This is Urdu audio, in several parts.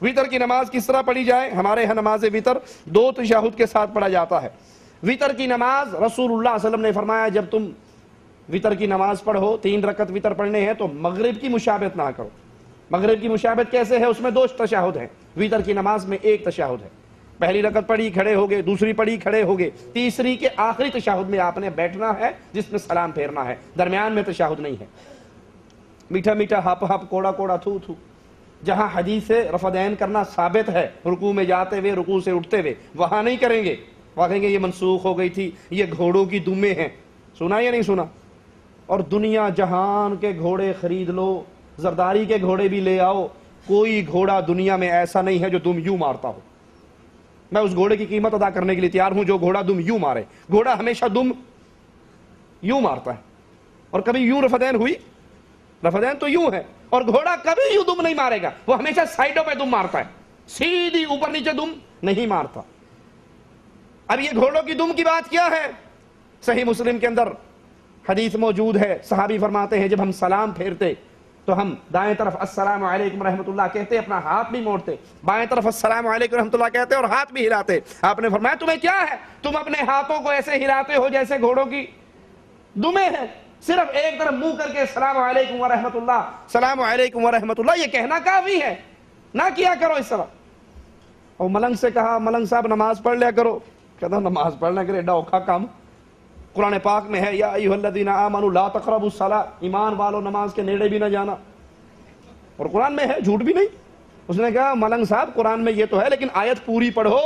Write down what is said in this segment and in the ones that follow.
وطر کی نماز کس طرح پڑھی جائے؟ ہمارے ہاں نماز وطر 2 تشہد کے ساتھ پڑھا جاتا ہے۔ وطر کی نماز رسول اللہ صلی اللہ علیہ وسلم نے فرمایا جب تم وطر کی نماز پڑھو، 3 رکعت وطر پڑھنے ہیں تو مغرب کی مشابہت نہ کرو۔ مغرب کی مشابہت کیسے ہے؟ اس میں 2 تشہد ہیں، وطر کی نماز میں 1 تشہد ہے۔ پہلی رکعت پڑھی کھڑے ہوگے، دوسری پڑھی کھڑے ہوگے، تیسری کے آخری تشہد میں آپ نے بیٹھنا ہے جس میں سلام پھیرنا ہے، درمیان میں تشہد نہیں ہے۔ میٹھا میٹھا ہپ ہپ کوڑا کوڑا تھو تھو، جہاں حدیث سے رفع دین کرنا ثابت ہے، رکوع میں جاتے ہوئے، رکوع سے اٹھتے ہوئے، وہاں نہیں کریں گے، وہاں کہیں گے یہ منسوخ ہو گئی تھی، یہ گھوڑوں کی دمیں ہیں۔ سنا یا نہیں سنا؟ اور دنیا جہان کے گھوڑے خرید لو، زرداری کے گھوڑے بھی لے آؤ، کوئی گھوڑا دنیا میں ایسا نہیں ہے جو دم یوں مارتا ہو۔ میں اس گھوڑے کی قیمت ادا کرنے کے لیے تیار ہوں جو گھوڑا دم یوں مارے۔ گھوڑا ہمیشہ دم یوں مارتا ہے، اور کبھی یوں رفع دین ہوئی؟ رفع دین تو یوں ہے، اور گھوڑا کبھی یوں دم نہیں مارے گا، وہ ہمیشہ سائڈوں پہ دم مارتا ہے، سیدھی اوپر نیچے دم نہیں مارتا۔ اب یہ گھوڑوں کی دم کی بات کیا ہے؟ صحیح مسلم کے اندر حدیث موجود ہے، صحابی فرماتے ہیں جب ہم سلام پھیرتے تو ہم دائیں طرف السلام علیکم رحمۃ اللہ کہتے، اپنا ہاتھ بھی موڑتے، بائیں طرف السلام علیکم رحمۃ اللہ کہتے اور ہاتھ بھی ہلاتے۔ آپ نے فرمایا تمہیں کیا ہے؟ تم اپنے ہاتھوں کو ایسے ہلاتے ہو جیسے گھوڑوں کی دمیں ہیں، صرف ایک طرف منہ کر کے السلام علیکم ورحمۃ اللہ، السلام علیکم ورحمۃ اللہ یہ کہنا کافی ہے، نہ کیا کرو اس طرح۔ اور ملنگ سے کہا ملنگ صاحب نماز پڑھ لیا کرو، کہتا نماز پڑھنا کرے ایڈا اوکھا کام۔ قرآن پاک میں ہے یا ایھا الذین آمنوا لا تقربوا الصلاۃ، ایمان والو نماز کے نیڑے بھی نہ جانا، اور قرآن میں ہے، جھوٹ بھی نہیں۔ اس نے کہا ملنگ صاحب قرآن میں یہ تو ہے لیکن آیت پوری پڑھو،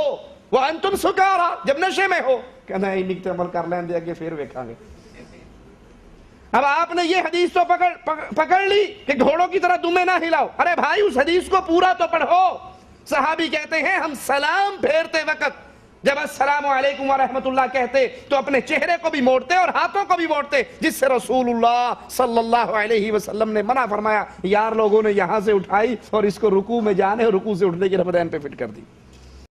وانتم سکارا، جب نشے میں ہو۔ کہنا ہے نکتے عمل کر لیں دے اگے پھر ویکھاں گے۔ اب آپ نے یہ حدیث تو پکڑ لی کہ گھوڑوں کی طرح دمیں نہ ہلاؤ، ارے بھائی اس حدیث کو پورا تو پڑھو۔ صحابی کہتے ہیں ہم سلام پھیرتے وقت جب السلام علیکم ورحمۃ اللہ کہتے تو اپنے چہرے کو بھی موڑتے اور ہاتھوں کو بھی موڑتے، جس سے رسول اللہ صلی اللہ علیہ وسلم نے منع فرمایا۔ یار لوگوں نے یہاں سے اٹھائی اور اس کو رکوع میں جانے اور رکوع سے اٹھنے کی رفع دین پہ فٹ کر دی۔